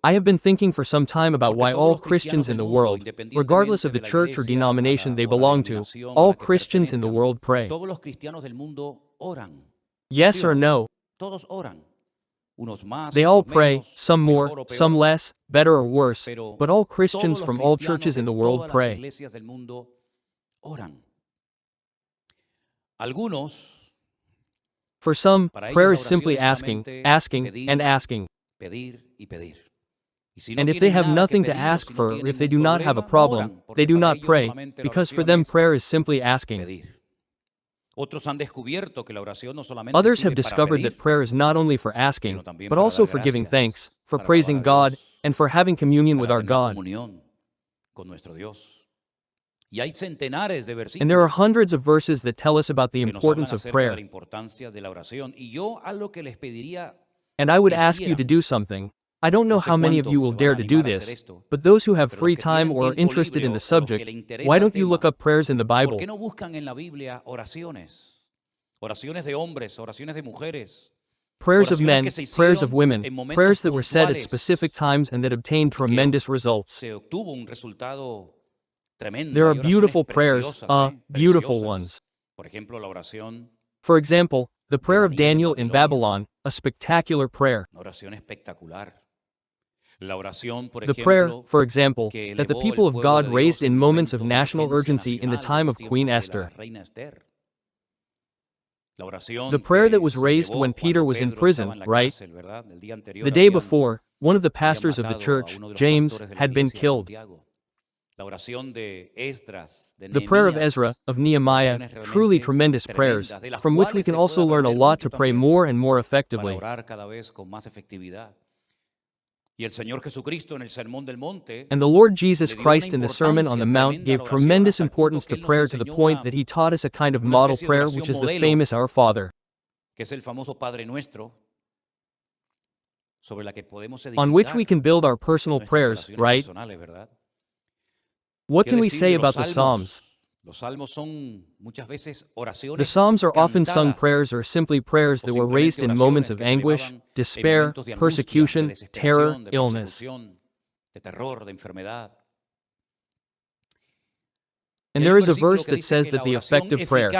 I have been thinking for some time about why all Christians in the world, regardless of the church or denomination they belong to, all Christians in the world pray. Yes or no? They all pray, some more, some less, better or worse, but all Christians from all churches in the world pray. For some, prayer is simply asking, asking, and asking. And if they have nothing to ask for, or if they do not have a problem, they do not pray, because for them prayer is simply asking. Others have discovered that prayer is not only for asking, but also for giving thanks, for praising God, and for having communion with our God. And there are hundreds of verses that tell us about the importance of prayer. And I would ask you to do something. I don't know how many of you will dare to do this, but those who have free time or are interested in the subject, why don't you look up prayers in the Bible? Prayers of men, prayers of women, prayers that were said at specific times and that obtained tremendous results. There are beautiful prayers, beautiful ones. For example, the prayer of Daniel in Babylon, a spectacular prayer. The prayer, for example, that the people of God raised in moments of national urgency in the time of Queen Esther. The prayer that was raised when Peter was in prison, right? The day before, one of the pastors of the church, James, had been killed. The prayer of Ezra, of Nehemiah, truly tremendous prayers, from which we can also learn a lot to pray more and more effectively. And the Lord Jesus Christ in the Sermon on the Mount gave tremendous importance to prayer to the point that he taught us a kind of model prayer which is the famous Our Father, on which we can build our personal prayers, right? What can we say about the Psalms? The Psalms are often sung prayers or simply prayers that were raised in moments of anguish, despair, persecution, terror, illness. And there is a verse that says that the effective prayer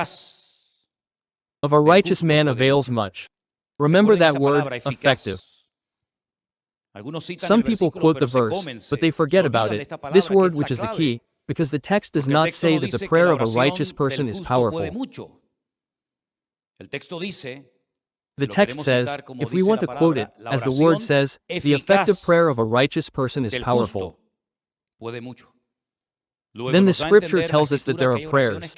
of a righteous man avails much. Remember that word, effective. Some people quote the verse, but they forget about it, this word which is the key, because the text does not say that the prayer of a righteous person is powerful. The text says, if we want to quote it, as the word says, the effective prayer of a righteous person is powerful. Then the scripture tells us that there are prayers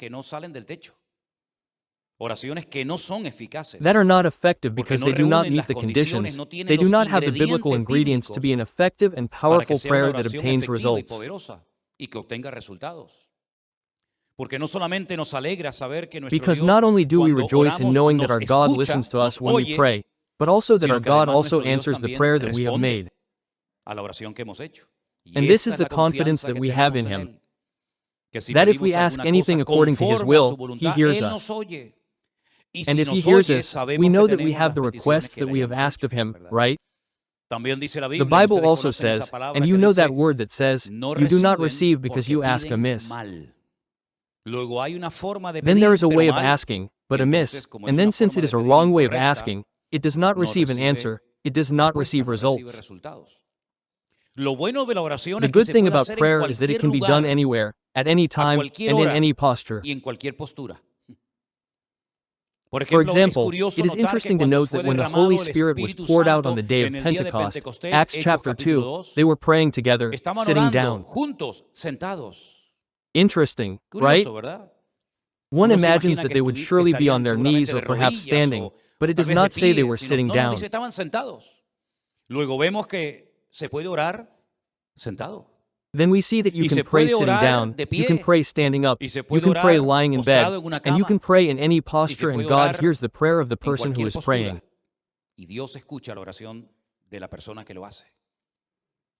that are not effective because they do not meet the conditions, they do not have the biblical ingredients to be an effective and powerful prayer that obtains results. Because not only do we rejoice in knowing that our God listens to us when we pray, but also that our God also answers the prayer that we have made. And this is the confidence that we have in Him, that if we ask anything according to His will, He hears us. And if He hears us, we know that we have the requests that we have asked of Him, right? The Bible also says, and you know that word that says, you do not receive because you ask amiss. Then there is a way of asking, but amiss, and then since it is a wrong way of asking, it does not receive an answer, it does not receive results. The good thing about prayer is that it can be done anywhere, at any time, and in any posture. For example, it is interesting to note that when the Holy Spirit was poured out on the day of Pentecost, Acts chapter 2, they were praying together, sitting down. Interesting, right? One imagines that they would surely be on their knees or perhaps standing, but it does not say they were sitting down. Then we see that you can pray sitting down, you can pray standing up, you can pray lying in bed, and you can pray in any posture, and God hears the prayer of the person who is praying.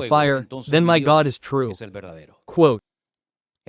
by fire, then my God is true. Quote,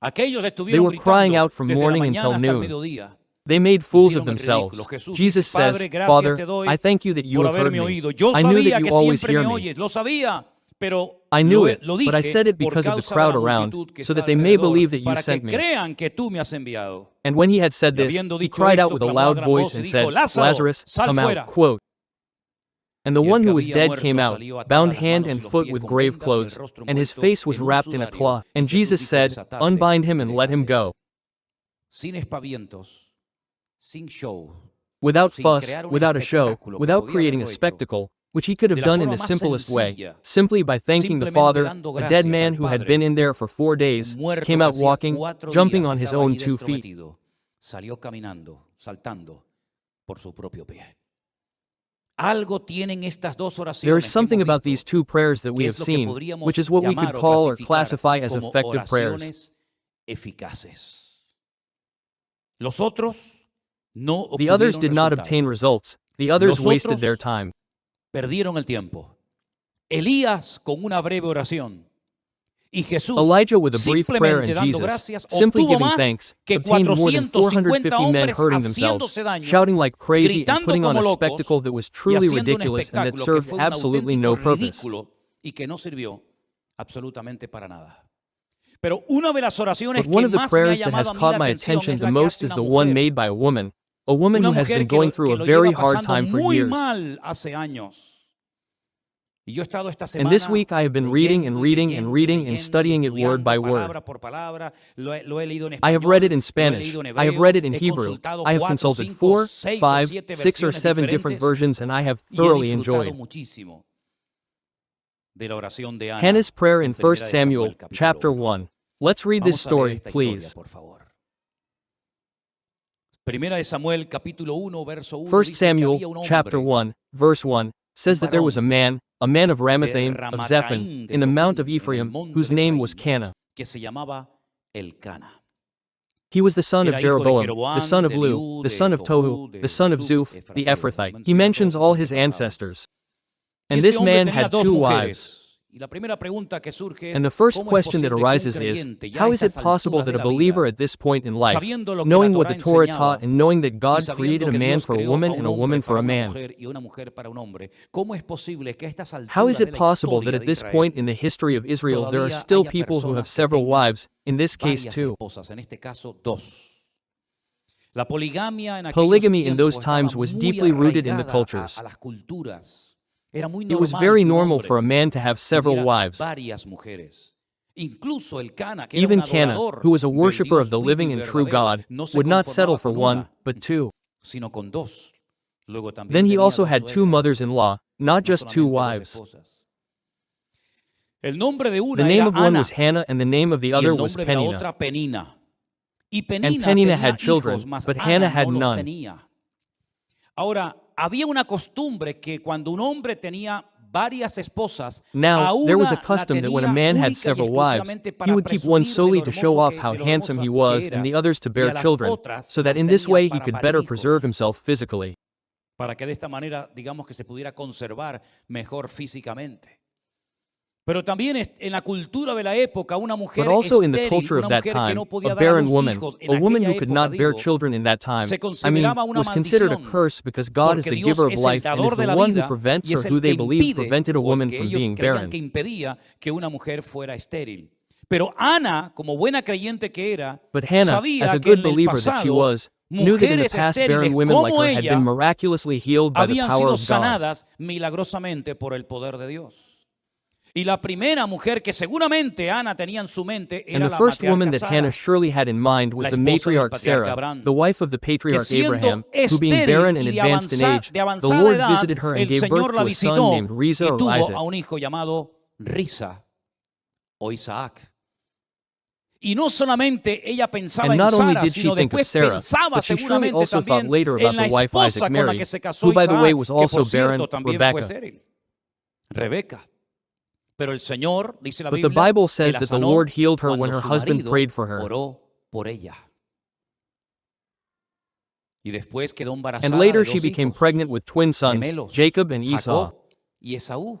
Aquellos They estuvieron were crying gritando out from desde la morning mañana until hasta el noon. mediodía. They made fools of Hicieron el themselves. ridículo. Jesús Jesus dice, Padre, says, gracias Father, te doy I thank you that you por have heard haberme me. oído. Yo I knew sabía that que you always siempre hear me me. oyes, lo sabía, pero I knew it, lo but I dije said it por because of the causa de crowd la around, multitud que so está that they may alrededor, believe that you para que sent me. crean que tú me has enviado. And when he had said Y this, habiendo he dicho cried out esto, with a clamó a loud gran voice voz y and dijo, said, "Lázaro, Lazarus, sal come fuera." out, quote. And the Y el one que who was había dead muerto came out, salió atado bound las hand manos y and los foot pies with con grave vendas y el clothes, rostro and his envuelto face was en un wrapped in a sudario. cloth. Y And Jesús Jesus dijo, said, "Desatadle unbind him y and let him dejadle go. ir." Sin espavientos, sin show, Without sin fuss, crear un without a show, espectáculo que without podía creating a haberlo hecho, spectacle, which he could have de la done in forma the más simplest way, sencilla, simply by thanking the simplemente Father, dando a dead gracias man al who had Padre. been in there for 4 days, Un muerto came que out hacía walking, 4 jumping días on que his estaba own allí 2 dentro feet. metido, salió caminando, saltando por su propio pie. Algo tienen estas dos There is oraciones que something hemos about visto, these two prayers that we que have es lo que seen, podríamos which is what we could llamar o call or clasificar classify as como effective prayers. oraciones eficaces. Los otros no The others obtuvieron did not resultado. obtain results. The others Los wasted otros their time. perdieron el tiempo. Elías con una breve oración y Jesús Elijah with a brief prayer simplemente and dando Jesus, gracias simply obtuvo giving más thanks, que obtained more than 450 450 men hombres hurting themselves, haciéndose daño, shouting like crazy and gritando putting on como a locos spectacle that was y truly haciendo un ridiculous and that espectáculo que served fue un absolutely auténtico no purpose. ridículo y que no sirvió absolutamente para nada. Pero una de las oraciones But one que of the más me ha prayers that has llamado a mí caught la my atención attention es the la que most hace is una the one mujer. made by a woman who Una has been mujer going through que a lo very lleva hard pasando time for muy years. mal hace años. Y yo he estado esta And this semana week I have been reading and leyendo y reading and leyendo y reading and leyendo y studying it word estudiando by word. palabra por palabra. Lo he leído en I have read it in español, lo he Spanish. leído en I have hebreo, read it in he Hebrew. consultado I have 4, consulted 5, 4, 6 o 5, 7 6 or versiones 7 different diferentes versions, and I have y he thoroughly disfrutado enjoyed muchísimo de la oración de Ana Hannah's prayer in en 1 Primera de Samuel, Samuel capítulo chapter 1. 1. Let's read this Vamos a leer story, esta historia, please. por favor. Primera de Samuel capítulo 1 verso 1 1 dice que Samuel, había un chapter hombre 1, verse 1, says that there was a man of Ramathaim, of Zephan, in the mount of Ephraim, whose name was Cana. que se llamaba Elcana. He was the son of Era hijo de Jeroboam, Jeroboam, the son of de Lu, Eliú, the de son of Tohu, Tohu, de the son of Zuph, Zuph, the Ephrathite. He Menciona mentions todos all sus his antepasados. ancestors. Y And este this hombre man tenía had dos 2 mujeres. wives. Y la primera pregunta que surge es, And the first ¿cómo es question that posible que un arises is, creyente ya how a is it estas possible alturas that de a la believer vida, at this point in life, sabiendo lo que knowing la what Torá the Torah enseñaba taught and knowing that y God sabiendo created a que man Dios for a creó woman a and un a hombre woman for para a una man, mujer y una mujer para un hombre, ¿cómo es posible que a estas how alturas is de it la possible that historia at de this Israel point in the history of Israel there are todavía still haya people who have personas que several tengan wives, in this case varias 2? esposas, en este caso 2? La poligamia en aquellos Polygamy in those tiempos estaba times was muy deeply rooted in the arraigada cultures. a las culturas. Era muy It was normal very que un normal for a hombre man to have several tuviera wives. varias mujeres. Incluso Elcana, que era Even un Cana, adorador who was a del worshipper of Dios the vivo living y and true verdadero, God, no se would not settle conformaba for con one, una, but 2. sino con 2. Luego Then también he tenía also 2 had 2 suegras, mothers-in-law, not no just 2 solamente 2 wives. esposas. El nombre de The una name era of one Ana was Hannah and the name of the y other el was nombre de la Peninnah. otra Penina. Y And Penina Peninnah tenía had children, hijos, mas but Ana Hannah had no los none. tenía. Ahora, había una costumbre que cuando un hombre tenía varias esposas, Now, a there was a una la custom that when a tenía man had única y several wives, exclusivamente he para would keep one presumir de solely lo to show hermoso off que, how de lo handsome he hermosa was que and era, the others to y bear a las children, otras so that las in this tenía way he para could parir better hijos, preserve himself physically. para que de esta manera, digamos que se pudiera conservar mejor físicamente. Pero también en la cultura de la época, una mujer But also in the estéril, culture una of that mujer que time, no a podía dar a barren luz woman, hijos en a woman aquella who could época, not bear digo, children in that time, se I mean, consideraba una was considered a maldición, curse because God is porque the Dios giver of es el life and is dador de the la one who vida prevents y or es who el they que believe impide, prevented a woman porque from ellos being creían barren. que impedía que una mujer fuera estéril. Pero Ana, como buena creyente que era, But Hannah, as sabía a que good en el believer that she pasado, was, knew that in the mujeres past barren estériles women like como her had ella been miraculously healed by the habían power sido of God. sanadas milagrosamente por el poder de Dios. Y la primera mujer que seguramente Ana tenía en su mente And era the la first woman matriarca that Hannah Sara, surely had in mind was la the esposa del matriarch patriarca Sarah, Abraham, the wife of the que patriarch siendo Abraham, who being estéril barren y and de, advanced in age, de the avanzada Lord edad, visited her and el gave birth Señor la to a son visitó named Risa y or tuvo Isaac. a un hijo llamado Risa o Isaac. Y no solamente ella pensaba And en not only Sara, did she sino think of después Sarah, pensaba but she surely seguramente also thought también later en about la the wife esposa Isaac con la married, que se casó who by the way Isaac, was que also por cierto barren, también fue Rebecca. estéril, Rebeca. Pero el Señor, dice la But the Biblia, Bible que says la that the sanó Lord healed her when cuando her su husband marido prayed for her. oró por ella. Y después quedó And embarazada later de she dos became hijos, pregnant with twin sons, gemelos, Jacob and Esau. Jacob y Esaú.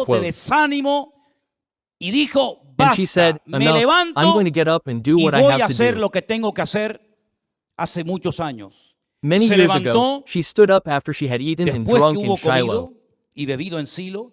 estado de quote. desánimo y dijo, And she said, basta, me enough, levanto I'm going to get up and do y what I voy a have to hacer do. lo que tengo que hacer hace muchos años. Many Se years ago, levantó she stood up after she had eaten and después que drunk in hubo Shiloh. comido y bebido en Silo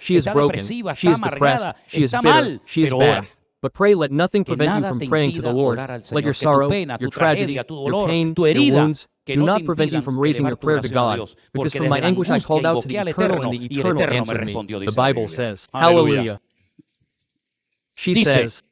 She is está broken, depresiva, she está is depressed, amargada, she is está bitter, mal, she is pero bad. ora. But pray, let nothing Que prevent you nada from te praying to impida the Lord. orar al Let Señor, your que tu sorrow, pena, your tu tragedia, tragedy, tu your dolor, pain, tu your herida, wounds que do no te not prevent you impidan from raising your elevar tu prayer to oración a God. Dios, Because porque from my desde la anguish I angustia called out to invoqué the al Eternal, Eterno and the y el Eternal Eterno me answered me. respondió, The dice la Bible Biblia. says, Aleluya. Hallelujah. She Dice, says,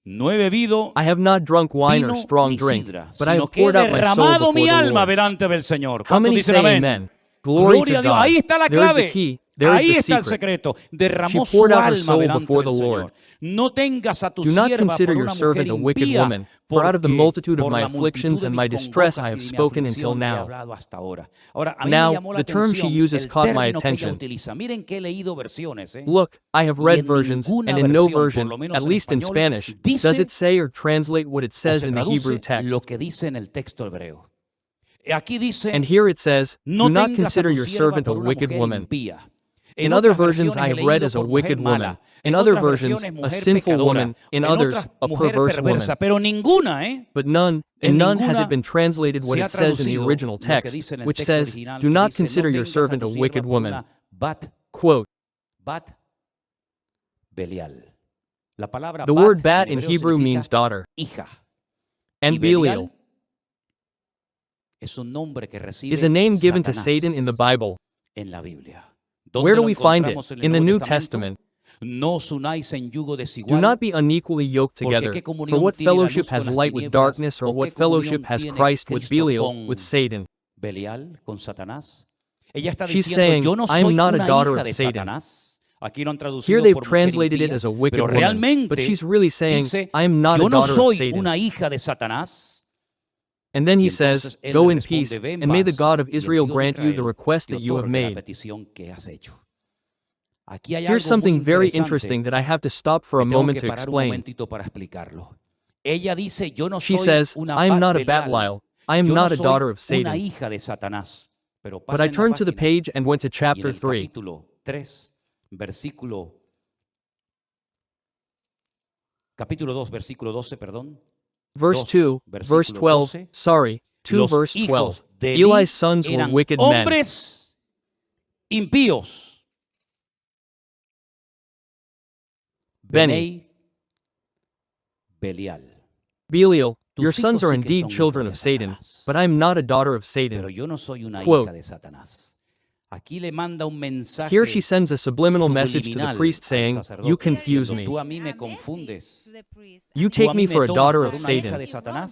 no he bebido I have not drunk wine or vino strong ni drink, sidra, but I sino have que he poured out my soul derramado before mi the alma Lord. delante del Señor. How ¿Cuántos many dicen say amén? amen? Glory Gloria to a Dios. God. Ahí está la There's the clave. key. There is Ahí the está el secret. secreto. Derramó She su poured out her alma soul delante before del the Señor. Lord. No tengas a tu Do not sierva consider por your una mujer servant a wicked impía, woman, for out of the porque multitude of por my la afflictions multitud de and mis my distress I congojas y have de mi spoken until aflicción he now. hablado hasta ahora. Ahora, a mí me Now, llamó la the term she atención uses el caught my término que ella attention. utiliza. Miren que he leído versiones, Look, I have y read en versions, ninguna and in no versión, por version, lo menos at en least in español, Spanish, dice does it say or translate what it o says se in the Hebrew traduce lo text. que dice en el texto hebreo. Aquí dice, And here it says, no do not tengas a consider tu your sierva servant a por una wicked mujer woman. impía. In En other otras versions versiones I he have read leído as a por wicked mujer woman. mala. In En other otras versions, versiones a mujer sinful pecadora. woman. In En others, otras a mujer perverse perversa. woman. Pero ninguna, But none, en in none has ninguna it been translated what se ha it says in the traducido original lo que text, dice en el which texto says, original, do que not dice, consider no your tengas a servant tu a sierva wicked por woman. una Bat Quote, Belial. La palabra the word bat bat in hebreo Hebrew significa means daughter, hija. and Y Belial Belial es un nombre que recibe is a name given to Satanás Satan in the Bible. en la Biblia. Where do lo we find it? encontramos en el In the Nuevo New Testamento? Testament. No os unáis en yugo Do desigual. not be unequally yoked Porque together. qué For comunión what tiene la fellowship luz con has las light with tinieblas, darkness, or o what qué fellowship comunión has tiene Christ with Cristo Belial, con with Satan? Belial con Satanás. Ella está She's diciendo, saying, yo no I am soy not a una daughter hija of de Satan. Satanás. Aquí lo han Here traducido they've por mujer translated it impía, as a wicked pero woman, realmente but she's really saying, dice, I am not yo a no daughter of soy Satan. una hija de Satanás. And then Y he says, entonces él go le in responde, peace, "Ven, and may the vas, God of y el Israel Dios de grant you the Israel request te that you have otorgue la made. petición que has hecho." Aquí hay Here's algo muy something very interesante interesting that I have to stop for a que tengo moment que to parar un explain. momentito para explicarlo. Ella dice, yo no She soy says, una I am not a Belial. Batlile, I am Yo not no a soy daughter of una Satan. hija de Satanás. Pero But I pasen la turned to the página page and went to y en chapter el 3. capítulo 3, capítulo 2, versículo 12, perdón. Verse 2, verse versículo 12, 12. sorry, 2 Los verse 12. hijos de Elí Eli's sons were eran wicked men. hombres impíos. Beni, Belial. Belial, Tus your sons hijos are sí que indeed son children hijos of de Satan, Satanás. but I am not a daughter of Pero Satan. yo no soy una Quote, hija de Satanás. Aquí le manda un mensaje Here she sends a subliminal message to the subliminal priest al saying, sacerdote, you confuse diciendo, me. tú a mí me confundes. You Tú take a me mí for a tomas daughter por of una hija Satan. de Satanás.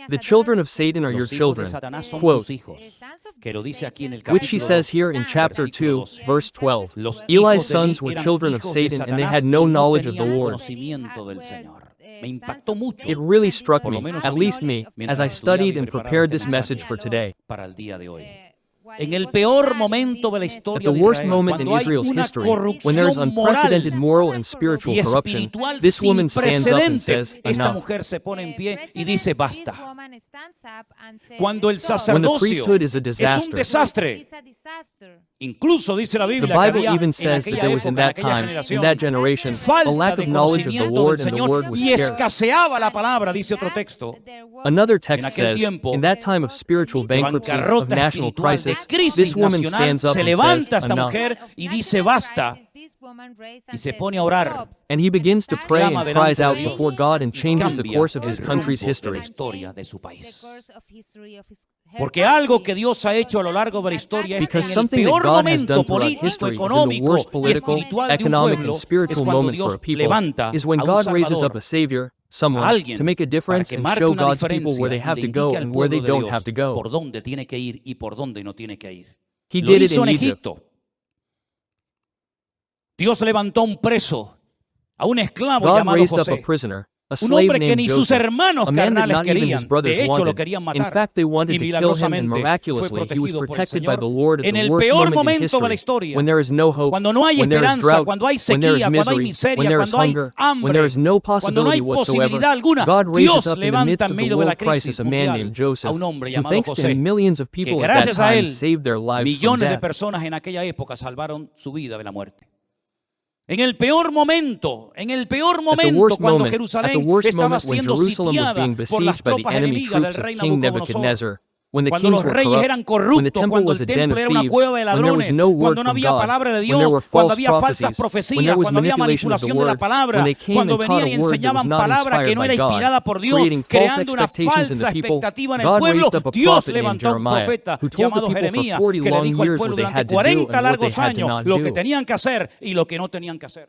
The children of Satan are your Los hijos de children. Satanás son Quote, tus hijos. Que lo dice aquí en el which she capítulo says 2, here in chapter 2, versículo 12. verse 12. Los Eli's hijos de Elí sons were eran children of hijos de Satan, and they Satanás had y no no knowledge of the tenían Lord. conocimiento del Señor. Me impactó mucho It really struck Por lo me, menos at a mí, least me, mientras as I estudiaba y studied and preparaba prepared este this message mensaje for today. para el día de hoy. En el peor momento de la At historia the de worst Israel, moment in cuando hay Israel's una history, when there is corrupción unprecedented moral moral and spiritual y corruption, espiritual this sin woman stands up and precedentes, says, esta enough. mujer se pone en pie y dice basta. Cuando el When the sacerdocio priesthood is a es un disaster. desastre, incluso dice la The Biblia que Bible había even en says that aquella there was in época, en that aquella time, in generación, that generation, a falta lack de of knowledge of the conocimiento Lord, del and the Señor word was y scarce. escaseaba la palabra, dice otro texto. Another text aquel says, tiempo, in that time of spiritual De bankruptcy, of bancarrota national espiritual, de crisis, crisis this woman nacional, stands up se and levanta says, esta enough. mujer y dice basta. Y se pone a orar. And he begins to pray Clama and delante cries de out Dios before God and y changes the cambia course of his el country's rumbo de history. la historia de su país. Porque algo que Dios ha hecho a lo largo de la historia es que Because en el something that peor God has momento done throughout político, history is in the económico worst y political, espiritual de un economic, pueblo and es spiritual cuando moment for Dios a people levanta is when a un God raises up Salvador, a Savior, a someone, alguien to make a para difference que and marque show una God's people diferencia where they y have le to go indique al and where they pueblo de don't Dios have to go. por dónde tiene que ir y por dónde no tiene que ir. He Lo did it hizo in en Egypt. Egipto. Dios levantó a un preso, a un esclavo God llamado raised up a José. prisoner, a Un slave hombre que named ni sus Joseph, hermanos a man that carnales not even his querían. brothers De hecho, lo wanted. querían In matar. fact, they wanted Y to kill him, and milagrosamente fue miraculously he was protegido por el protected by Señor. the Lord at En the el worst peor moment in momento de la history, historia, when there is no hope, cuando no hay when there is esperanza, drought, cuando hay when there is sequía, cuando hay misery, miseria, when there is cuando hay hunger, hambre, when there is no cuando no hay possibility whatsoever, posibilidad alguna, God raises Dios up in the levanta midst en of the medio de la world crisis crisis a man mundial named Joseph, a un hombre who llamado thanks to José, him, millions of que people at that gracias a time él, saved their lives from millones de death. personas en aquella época salvaron su vida de la muerte. En el peor momento, worst cuando moment, Jerusalén at the worst estaba moment when siendo Jerusalem was sitiada being por las besieged by the tropas enemy enemigas del troops of rey King Nabucodonosor, Nebuchadnezzar, when the cuando kings los were reyes corrupt, eran when the corruptos, temple cuando was el a den templo of era una thieves, cueva de when there was ladrones, no word cuando no from había God, palabra de when there Dios, were cuando false había falsas prophecies, when profecías, there was cuando había manipulation of the manipulación de la word, palabra, when they came cuando and taught venían a y word that was enseñaban not palabra que inspired no by era God, inspirada por Dios, creating false creando una expectations in falsa the people, expectativa en el God pueblo, raised up a Dios prophet named levantó a un Jeremiah, profeta who told the llamado people for Jeremías 40 que le long dijo al years pueblo what they durante had to do 40 and what they largos had to años not lo que do. tenían que hacer y lo que no tenían que hacer.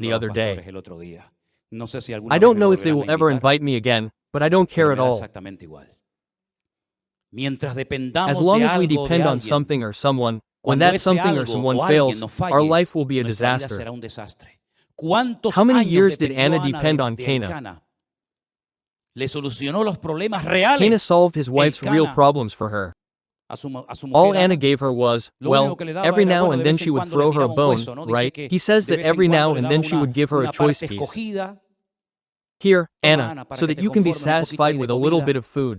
the other day. el otro día. No sé si alguna I vez don't me know if they volverán will a ever invitar, invite me again, but I don't pero care me at da all. exactamente igual. Mientras dependamos As long de as we algo o de depend on alguien, something or someone, when cuando that ese something or algo someone o alguien fails, nos our falle, life will be a nuestra vida disaster. será un desastre. ¿Cuántos How many años years did dependió Anna Ana depend on de Cana? Elcana? Le solucionó los problemas Cana reales solved his wife's real Elcana problems for her. a su All mujer Anna Ana. gave her was, Lo well, único que le daba every era, now bueno, and de then vez en she would cuando le throw her a tiraba un bone, hueso, ¿no? Dice right? que He says de that vez en every cuando now le and daba then she would give her a una choice parte piece. escogida. Here, Toma, Anna, Ana, para so que that te you can be conformes un poquito satisfied de with a little comida. bit of food.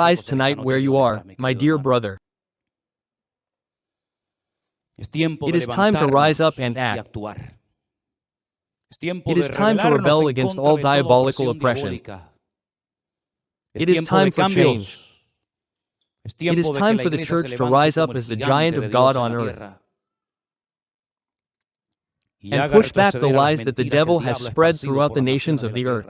eyes tonight where you are, my dear brother. It is time to rise up and act. It is time to rebel against all diabolical oppression. It is time for change. It is time for the church to rise up as the giant of God on earth and push back the lies that the devil has spread throughout the nations of the earth.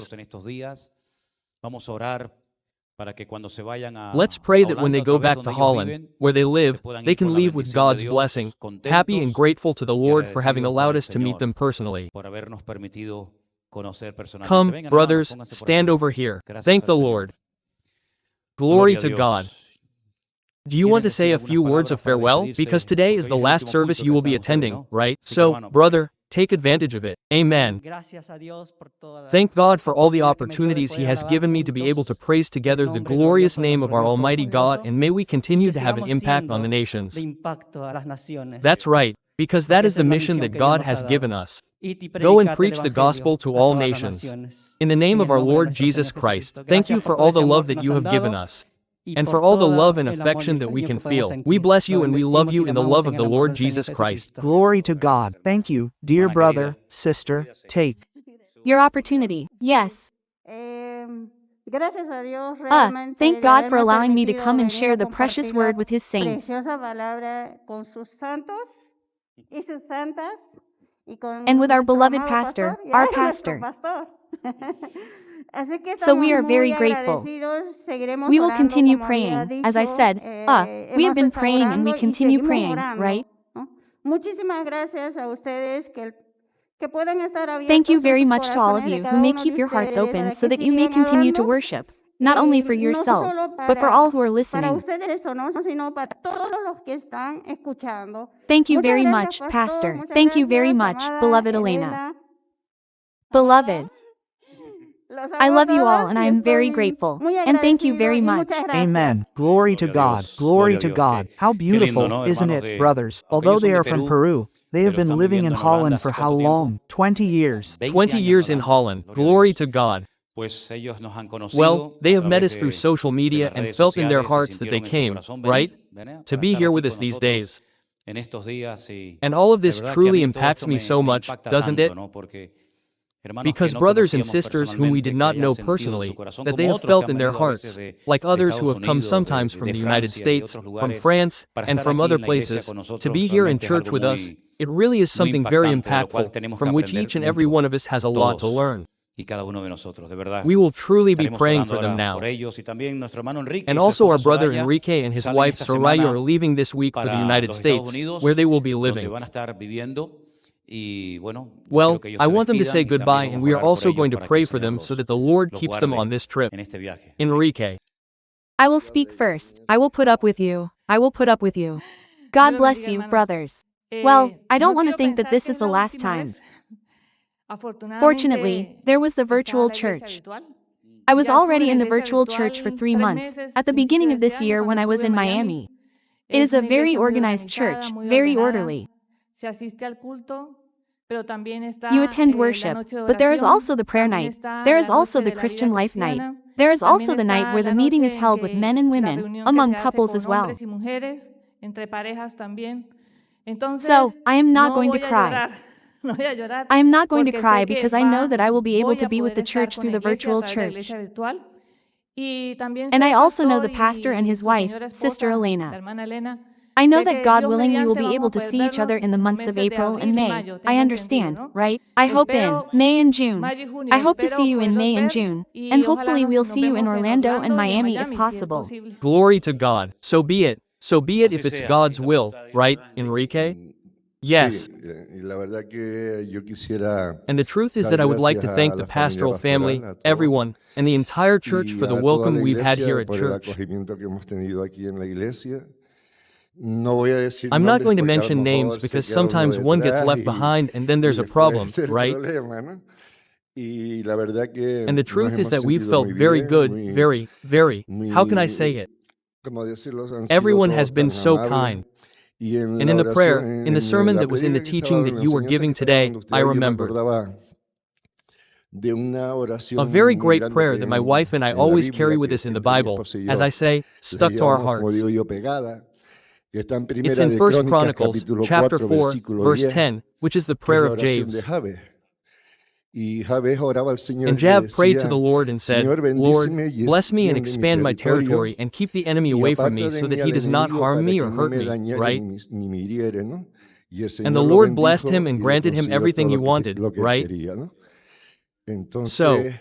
nosotros en estos días. Vamos a orar para que cuando se vayan a Let's pray that when Holanda, they otra go vez back to donde ellos Holland, viven, where they live, se puedan they ir con can la leave with bendición de God's Dios, blessing, contentos happy and grateful to the Lord for having agradecidos allowed con el us to meet Señor them personally. por habernos permitido conocer personalmente. Come, Vengan, hermanos, brothers, pónganse por stand aquí. over here. Gracias Thank al the Señor. Lord. Glory Gloria a to Dios. God. Do you want to say a few words of farewell? Because today is the last service you will be attending, right? So, brother, take advantage of it. Amen. Thank God for all the opportunities He has given me to be able to praise together the glorious name of our Almighty God, and may we continue to have an impact on the nations. That's right, because that is the mission that God has given us. Go and preach the gospel to all nations. In the name of our Lord Jesus Christ, thank you for all the love that you have given us, and for all the love and affection that we can feel. We bless you and we love you in the love of the Lord Jesus Christ. Glory to God. Thank you, dear brother, sister. Take. Your opportunity. Yes. Thank God for allowing me to come and share the precious word with His saints. And with our beloved pastor, our pastor. So we are very grateful. We will continue praying. As I said, we have been praying and we continue praying, right? Thank you very much to all of you who may keep your hearts open so that you may continue to worship, not only for yourselves, but for all who are listening. Thank you very much, Pastor. Thank you very much, beloved Elena. Beloved, I love you all and I am very grateful. And thank you very much. Amen. Glory to God. Glory to God. How beautiful, isn't it, brothers? Although they are from Peru, they have been living in Holland for how long? 20 years. 20 years in Holland. Glory to God. Well, they have met us through social media and felt in their hearts that they came, right, to be here with us these days. And all of this truly impacts me so much, doesn't it? Because brothers and sisters whom we did not know personally, that they have felt in their hearts, like others who have come sometimes from the United States, from France, and from other places, to be here in church with us, it really is something very impactful, from which each and every one of us has a lot to learn. We will truly be praying for them now. And also our brother Enrique and his wife Soraya are leaving this week for the United States, where they will be living. Well, I want them to say goodbye, and we are also going to pray for them so that the Lord keeps them on this trip. Enrique. I will speak first. I will put up with you. I will put up with you. God bless you, brothers. Well, I don't want to think that this is the last time. Fortunately, there was the virtual church. I was already in the virtual church for 3 months, at the beginning of this year when I was in Miami. It is a very organized church, very orderly. You attend worship, but there is also the prayer night. There is also the Christian life night. There is also the night where the meeting is held with men and women, among couples as well. So, I am not going to cry. I am not going to cry because I know that I will be able to be with the church through the virtual church. And I also know the pastor and his wife, Sister Elena. I know that God willing we will be able to see each other in the months of April and May. I understand, right? I hope in May and June. I hope to see you in May and June. And hopefully we'll see you in Orlando and Miami if possible. Glory to God. So be it. So be it if it's God's will, right, Enrique? Yes. And the truth is that I would like to thank the pastoral family, everyone, and the entire church for the welcome we've had here at church. I'm not going to mention names because sometimes one gets left behind and then there's a problem, right? And the truth is that we've felt very good, very, how can I say it? Everyone has been so kind. And in the prayer, in the sermon that was in the teaching that you were giving today, I remembered a very great prayer that my wife and I always carry with us in the Bible, as I say, stuck to our hearts. It's in 1 Chronicles, chapter 4, verse 10, which is the prayer of Jabez. And Jab prayed to the Lord and said, Lord, bless me and expand my territory and keep the enemy away from me so that he does not harm me or hurt me, right? And the Lord blessed him and granted him everything he wanted, right? So,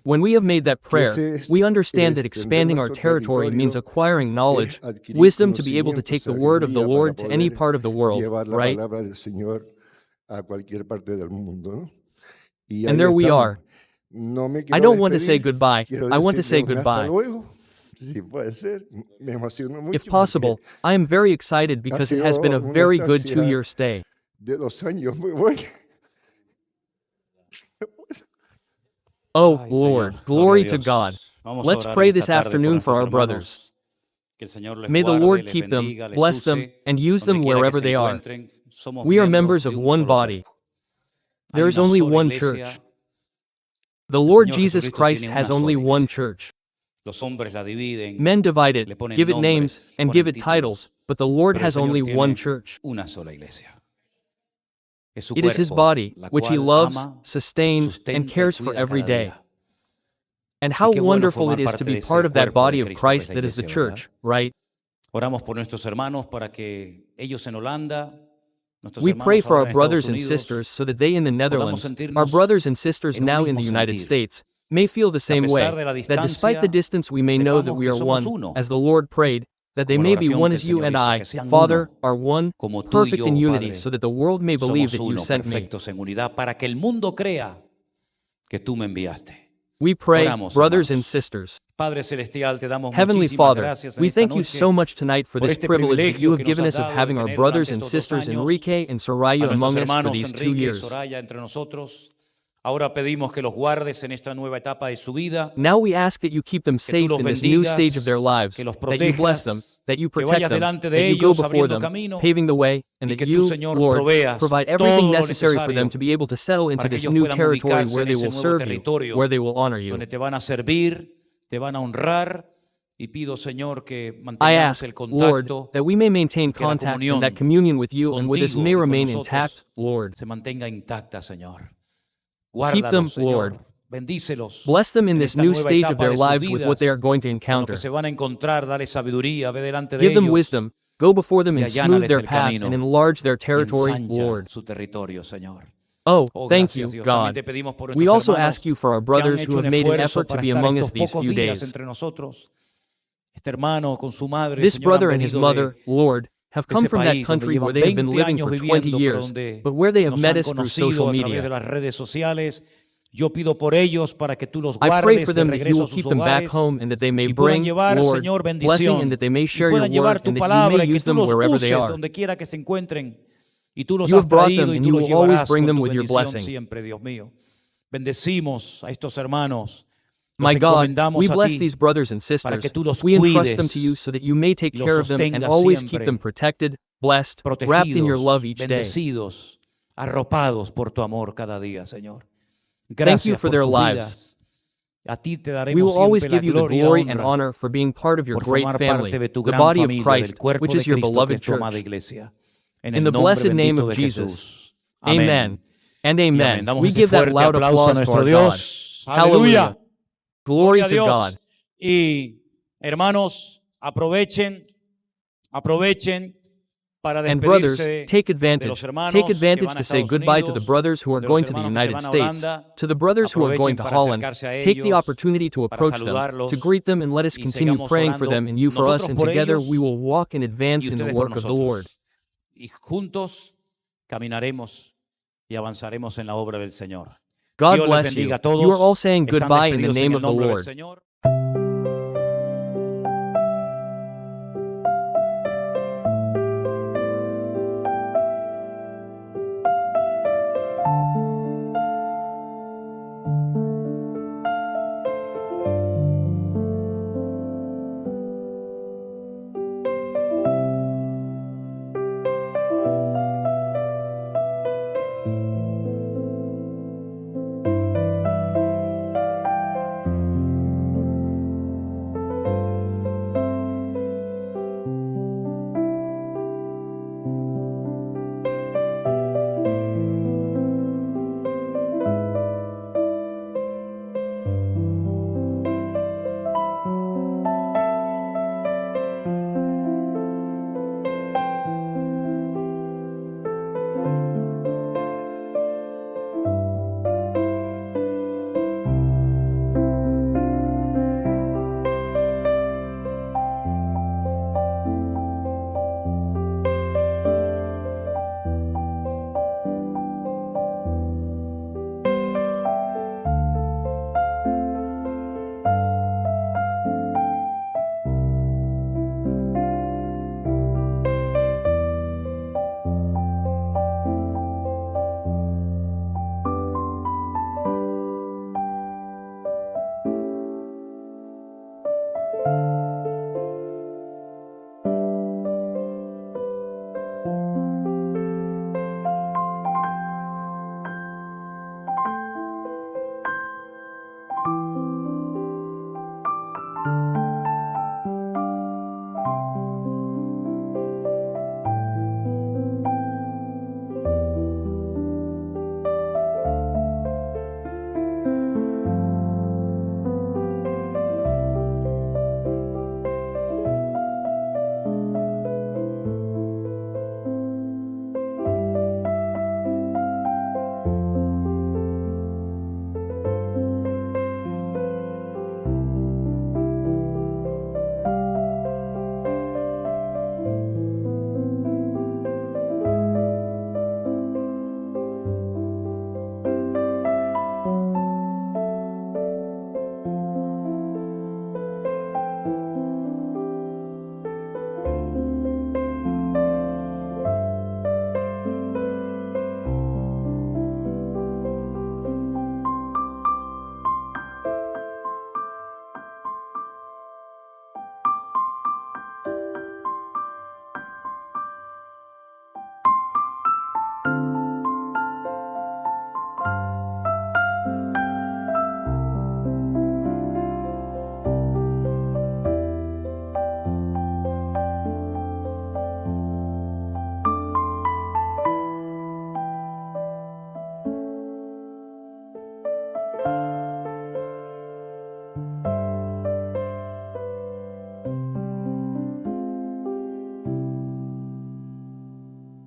when we have made that prayer, we understand that expanding our territory means acquiring knowledge, wisdom to be able to take the word of the Lord to any part of the world, right? And there we are. I don't want to say goodbye, I want to say goodbye. If possible, I am very excited because it has been a very good 2-year stay. Oh, Lord, glory to God. Let's pray this afternoon for our brothers. May the Lord keep them, bless them, and use them wherever they are. We are members of one body. There is only one church. The Lord Jesus Christ has only one church. Men divide it, give it names, and give it titles, but the Lord has only one church. It is His body, which He loves, sustains, and cares for every day. And how wonderful it is to be part of that body of Christ that is the church, right? We pray for our brothers and sisters so that they in the Netherlands, our brothers and sisters now in the United States, may feel the same way, that despite the distance we may know that we are one, as the Lord prayed, that they may be one as you and I, Father, are one, perfect in unity, so that the world may believe that you sent me. We pray, brothers and sisters. Heavenly Father, we thank you so much tonight for this privilege that you have given us of having our brothers and sisters Enrique and Soraya among us for these 2 years. Now we ask that you keep them safe in this new stage of their lives, that you bless them, that you protect them, that you go before them, paving the way, and that you, Lord, provide everything necessary for them to be able to settle into this new territory where they will serve you, where they will honor you. I ask, Lord, that we may maintain contact and that communion with you and with us may remain intact, Lord. Keep them, Lord. Bless them in this new stage of their lives with what they are going to encounter. Give them wisdom, go before them and smooth their path and enlarge their territory, Lord. Oh, thank you, God. We also ask you for our brothers who have made an effort to be among us these few days. This brother and his mother, Lord, have come from that country where they have been living for 20 years, but where they have met us through social media. I pray for them that you will keep them back home and that they may bring, Lord, blessing and that they may share your word and that you may use them wherever they are. You have brought them and you will always bring them with your blessing. My God, we bless these brothers and sisters. We entrust them to you so that you may take care of them and always keep them protected, blessed, wrapped in your love each day. Thank you for their lives. We will always give you the glory and honor for being part of your great family, the body of Christ, which is your beloved church. In the blessed name of Jesus, amen and amen. We give that loud applause to our God. Hallelujah. Glory to God. Y hermanos, aprovechen para and brothers, despedirse take de advantage. los hermanos Take que advantage van a to say Estados goodbye to the Unidos, brothers who are de los going to the hermanos que United van a States, Holanda. to the brothers who are going to Aprovechen para Holland. acercarse a Take the ellos, opportunity to para approach them, saludarlos, to greet them, and let us y continue sigamos praying for orando, them and you for us, nosotros and por together ellos, we will walk and advance y in the ustedes por work of the Lord. Y juntos caminaremos y avanzaremos en la obra del Señor. God Dios les bless you. bendiga a todos. You are all saying Están goodbye in the despedidos name en of el the nombre del Lord. Señor.